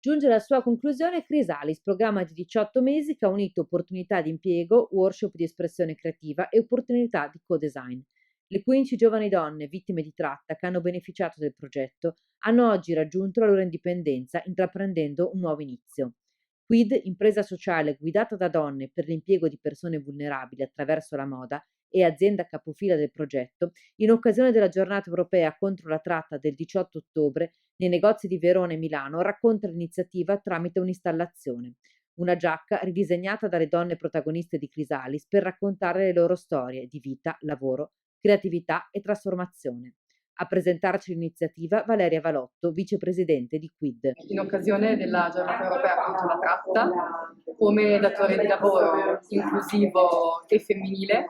Giunge alla sua conclusione Chrysalis, programma di 18 mesi che ha unito opportunità di impiego, workshop di espressione creativa e opportunità di co-design. Le 15 giovani donne vittime di tratta che hanno beneficiato del progetto hanno oggi raggiunto la loro indipendenza intraprendendo un nuovo inizio. Quid, impresa sociale guidata da donne per l'impiego di persone vulnerabili attraverso la moda e azienda capofila del progetto, in occasione della giornata europea contro la tratta del 18 ottobre, nei negozi di Verona e Milano, racconta l'iniziativa tramite un'installazione. Una giacca ridisegnata dalle donne protagoniste di Chrysalis per raccontare le loro storie di vita, lavoro, creatività e trasformazione. A presentarci l'iniziativa Valeria Valotto, vicepresidente di Quid. In occasione della giornata europea contro la tratta, come datore di lavoro inclusivo e femminile,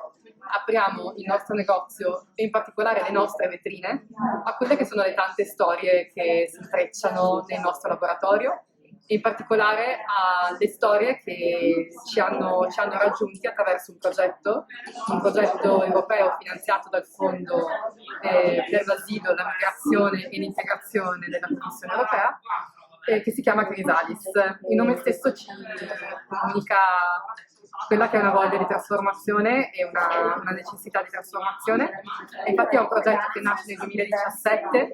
apriamo il nostro negozio e in particolare le nostre vetrine a quelle che sono le tante storie che si intrecciano nel nostro laboratorio e in particolare alle storie che ci hanno raggiunti attraverso un progetto europeo finanziato dal Fondo per l'asilo, la migrazione e l'integrazione della Commissione europea, che si chiama Chrysalis. Il nome stesso ci comunica quella che è una voglia di trasformazione e una necessità di trasformazione. E infatti è un progetto che nasce nel 2017,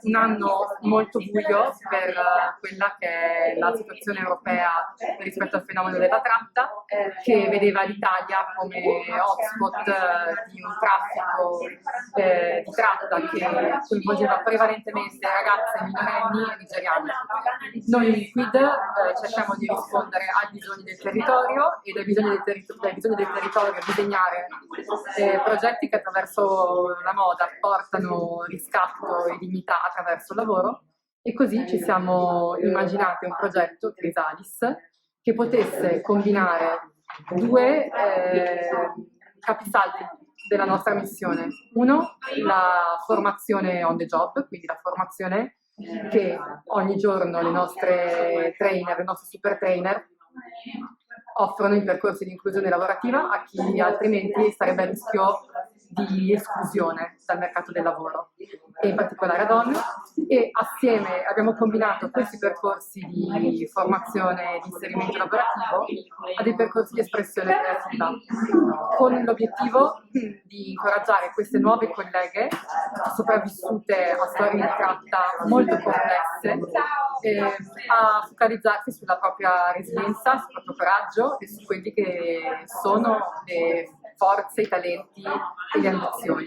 un anno molto buio per quella che è la situazione europea rispetto al fenomeno della tratta, che vedeva l'Italia come hotspot di un traffico di tratta che coinvolgeva prevalentemente ragazze minorenni e nigeriane. Noi Quid cerchiamo di rispondere ai bisogni del territorio e dai bisogni del territorio disegnare progetti che attraverso la moda portano riscatto e dignità attraverso il lavoro, e così ci siamo immaginati un progetto, Chrysalis, che potesse combinare due capisaldi della nostra missione. Uno, la formazione on the job, quindi la formazione che ogni giorno le nostre trainer, le nostre super trainer offrono in percorsi di inclusione lavorativa a chi altrimenti sarebbe a rischio di esclusione dal mercato del lavoro, e in particolare a donne, e assieme abbiamo combinato questi percorsi di formazione e di inserimento lavorativo a dei percorsi di espressione creativa, con l'obiettivo di incoraggiare queste nuove colleghe sopravvissute a storie di tratta molto complesse a focalizzarsi sulla propria resilienza, sul proprio coraggio e su quelli che sono le forze, i talenti e le ambizioni.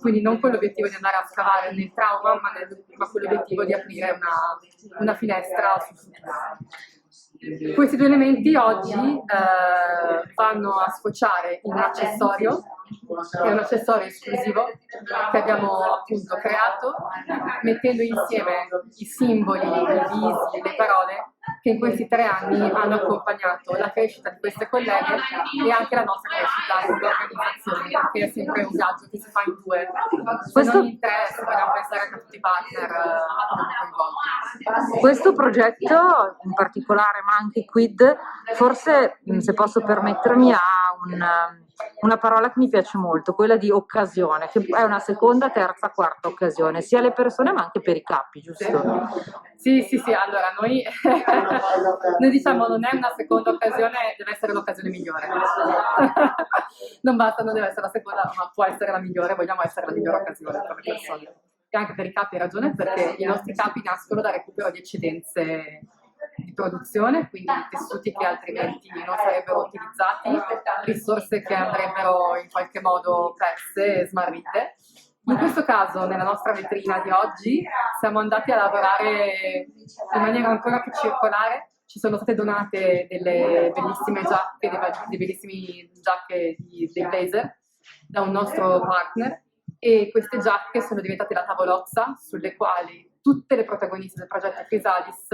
Quindi non con l'obiettivo di andare a scavare nel trauma, ma con l'obiettivo di aprire una finestra sul futuro. Questi due elementi oggi vanno a sfociare in un accessorio, che è un accessorio esclusivo che abbiamo appunto creato, mettendo insieme i simboli, i visi, le parole che in questi 3 anni hanno accompagnato la crescita di queste colleghe e anche la nostra crescita come organizzazione, perché è sempre un viaggio che si fa in 2, se non in 3, se vogliamo pensare anche a tutti i partner che abbiamo coinvolto. Questo progetto in particolare, ma anche Quid, forse, se posso permettermi, ha una parola che mi piace molto, quella di occasione, che è una seconda, terza, quarta occasione, sia alle persone ma anche per i capi, giusto? Sì, allora noi diciamo non è una seconda occasione, deve essere l'occasione migliore. Non basta, non deve essere la seconda, ma può essere la migliore, vogliamo essere la migliore occasione per le persone. E anche per i capi hai ragione, perché i nostri capi nascono dal recupero di eccedenze di produzione, quindi tessuti che altrimenti non sarebbero utilizzati, risorse che andrebbero in qualche modo perse e smarrite. In questo caso, nella nostra vetrina di oggi, siamo andati a lavorare in maniera ancora più circolare. Ci sono state donate delle bellissime giacche, dei bellissimi giacche dei blazer da un nostro partner, e queste giacche sono diventate la tavolozza sulle quali tutte le protagoniste del progetto Chrysalis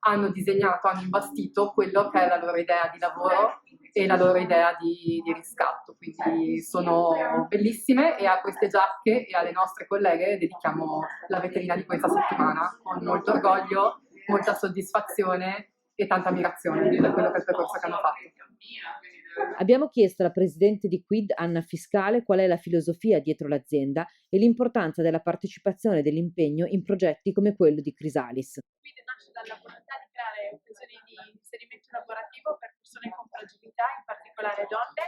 hanno disegnato, hanno imbastito quello che è la loro idea di lavoro e la loro idea di riscatto. Quindi sono bellissime, e a queste giacche e alle nostre colleghe dedichiamo la vetrina di questa settimana con molto orgoglio, molta soddisfazione e tanta ammirazione per quello che è il percorso che hanno fatto. Abbiamo chiesto alla presidente di Quid, Anna Fiscale, qual è la filosofia dietro l'azienda e l'importanza della partecipazione e dell'impegno in progetti come quello di Chrysalis. Quid nasce dalla volontà di creare occasioni di inserimento lavorativo per persone con fragilità, in particolare donne,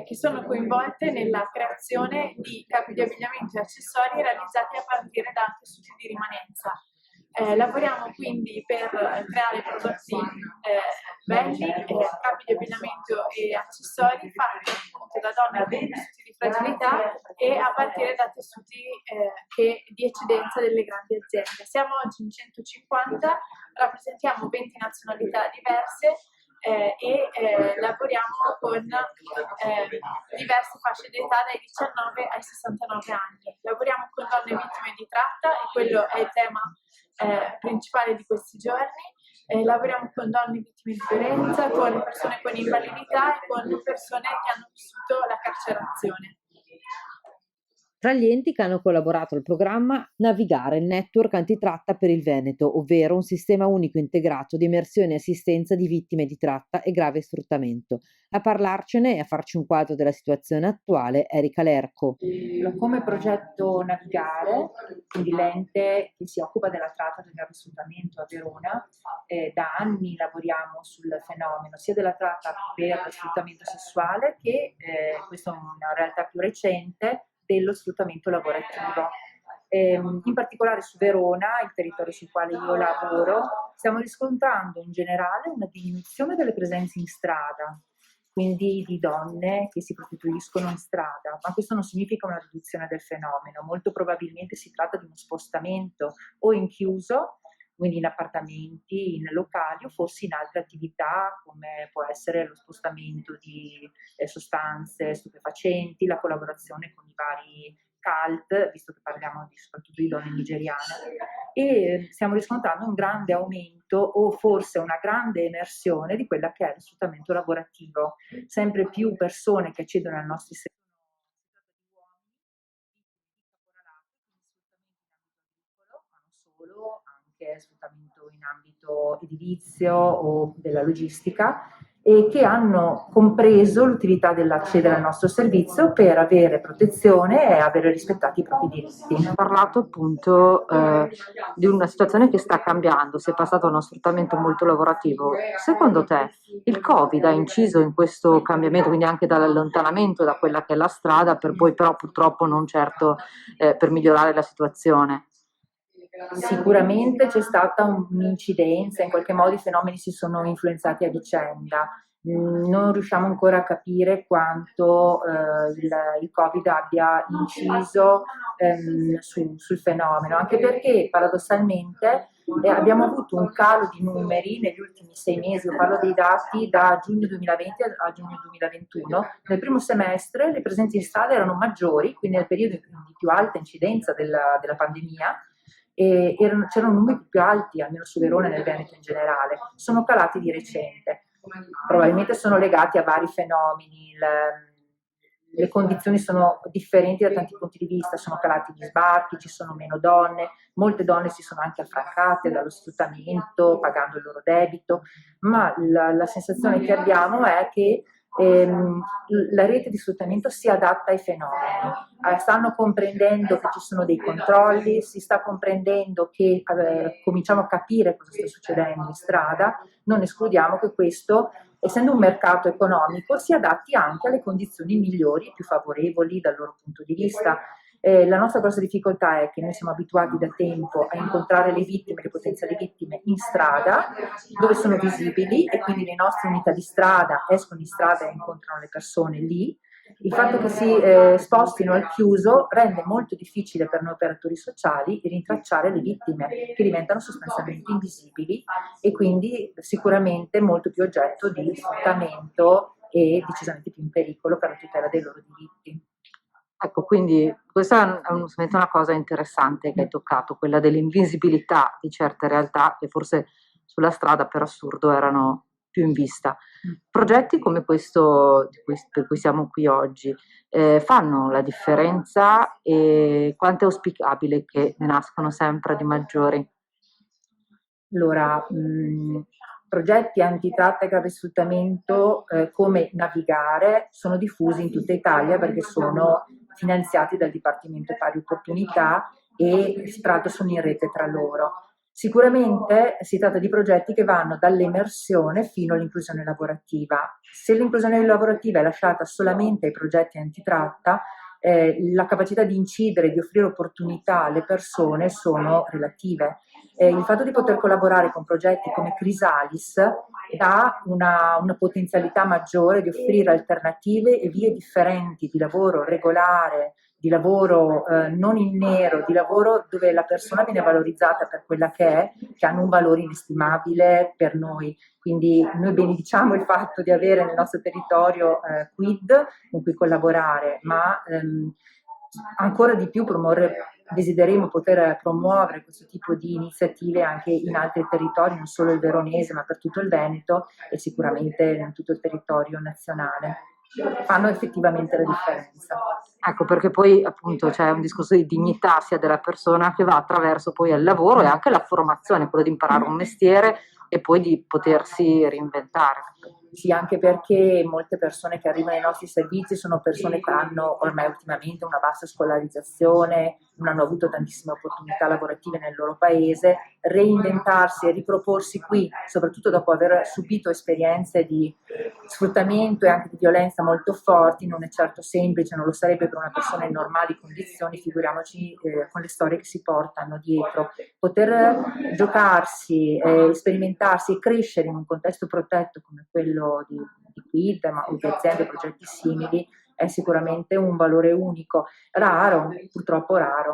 che sono coinvolte nella creazione di capi di abbigliamento e accessori realizzati a partire da tessuti di rimanenza. Lavoriamo quindi per creare prodotti belli, capi di abbigliamento e accessori fatti appunto da donne con tessuti di fragilità e a partire da tessuti di eccedenza delle grandi aziende. Siamo oggi in 150, rappresentiamo 20 nazionalità diverse lavoriamo con diverse fasce d'età dai 19 ai 69 anni. Lavoriamo con donne vittime di tratta e quello è il tema principale di questi giorni. Lavoriamo con donne vittime di violenza, con persone con invalidità e con persone che hanno vissuto la carcerazione. Tra gli enti che hanno collaborato al programma, Navigare, il network antitratta per il Veneto, ovvero un sistema unico integrato di immersione e assistenza di vittime di tratta e grave sfruttamento. A parlarcene e a farci un quadro della situazione attuale Erika Lerco. Come progetto Navigare, quindi l'ente che si occupa della tratta e del grave sfruttamento a Verona, da anni lavoriamo sul fenomeno sia della tratta per sfruttamento sessuale che, questa è una realtà più recente, dello sfruttamento lavorativo. In particolare su Verona, il territorio sul quale io lavoro, stiamo riscontrando in generale una diminuzione delle presenze in strada, quindi di donne che si prostituiscono in strada, ma questo non significa una riduzione del fenomeno, molto probabilmente si tratta di uno spostamento o in chiuso, quindi in appartamenti, in locali o forse in altre attività come può essere lo spostamento di sostanze stupefacenti, la collaborazione con i vari cult, visto che parliamo soprattutto di donne nigeriane, e stiamo riscontrando un grande aumento o forse una grande emersione di quella che è lo sfruttamento lavorativo. Sempre più persone che accedono ai nostri servizi, sfruttamento in ambito edilizio o della logistica e che hanno compreso l'utilità dell'accedere al nostro servizio per avere protezione e avere rispettati i propri diritti. Ha parlato appunto di una situazione che sta cambiando, si è passato a uno sfruttamento molto lavorativo. Secondo te il Covid ha inciso in questo cambiamento, quindi anche dall'allontanamento da quella che è la strada, per poi però purtroppo non certo per migliorare la situazione? Sicuramente c'è stata un'incidenza, in qualche modo i fenomeni si sono influenzati a vicenda. Non riusciamo ancora a capire quanto il Covid abbia inciso sul fenomeno, anche perché paradossalmente abbiamo avuto un calo di numeri negli ultimi 6 mesi, io parlo dei dati da giugno 2020 a giugno 2021. Nel primo semestre le presenze in strada erano maggiori, quindi nel periodo di più alta incidenza della pandemia, e c'erano numeri più alti, almeno su Verona e nel Veneto in generale, sono calati di recente. Probabilmente sono legati a vari fenomeni, le condizioni sono differenti da tanti punti di vista, sono calati gli sbarchi, ci sono meno donne, molte donne si sono anche affrancate dallo sfruttamento pagando il loro debito, ma la sensazione che abbiamo è che la rete di sfruttamento si adatta ai fenomeni, stanno comprendendo che ci sono dei controlli, si sta comprendendo che cominciamo a capire cosa sta succedendo in strada, non escludiamo che questo, essendo un mercato economico, si adatti anche alle condizioni migliori e più favorevoli dal loro punto di vista. La nostra grossa difficoltà è che noi siamo abituati da tempo a incontrare le vittime, le potenziali vittime in strada, dove sono visibili e quindi le nostre unità di strada escono in strada e incontrano le persone lì. Il fatto che si spostino al chiuso rende molto difficile per noi operatori sociali rintracciare le vittime che diventano sostanzialmente invisibili e quindi sicuramente molto più oggetto di sfruttamento e decisamente più in pericolo per la tutela dei loro diritti. Ecco, quindi questa è una cosa interessante che hai toccato, quella dell'invisibilità di certe realtà che forse sulla strada per assurdo erano più in vista. Progetti come questo per cui siamo qui oggi fanno la differenza e quanto è auspicabile che ne nascano sempre di maggiori? Allora, progetti antitratta e grave sfruttamento come Navigare sono diffusi in tutta Italia perché sono finanziati dal Dipartimento Pari Opportunità e tra l'altro sono in rete tra loro. Sicuramente si tratta di progetti che vanno dall'emersione fino all'inclusione lavorativa. Se l'inclusione lavorativa è lasciata solamente ai progetti antitratta, la capacità di incidere, di offrire opportunità alle persone sono relative. Il fatto di poter collaborare con progetti come Chrysalis dà una potenzialità maggiore di offrire alternative e vie differenti di lavoro regolare, di lavoro non in nero, di lavoro dove la persona viene valorizzata per quella che è, che hanno un valore inestimabile per noi. Quindi noi benediciamo il fatto di avere nel nostro territorio Quid con cui collaborare, ma ancora di più desidereremo poter promuovere questo tipo di iniziative anche in altri territori, non solo il veronese, ma per tutto il Veneto e sicuramente in tutto il territorio nazionale. Fanno effettivamente la differenza. Ecco, perché poi appunto c'è un discorso di dignità sia della persona che va attraverso poi il lavoro e anche la formazione, quello di imparare un mestiere e poi di potersi reinventare. Sì, anche perché molte persone che arrivano ai nostri servizi sono persone che hanno ormai ultimamente una bassa scolarizzazione, non hanno avuto tantissime opportunità lavorative nel loro paese. Reinventarsi e riproporsi qui, soprattutto dopo aver subito esperienze di sfruttamento e anche di violenza molto forti, non è certo semplice, non lo sarebbe per una persona in normali condizioni, figuriamoci con le storie che si portano dietro. Poter giocarsi, sperimentarsi e crescere in un contesto protetto come quello di Quid, ma o di aziende e progetti simili, è sicuramente un valore unico, raro, purtroppo raro.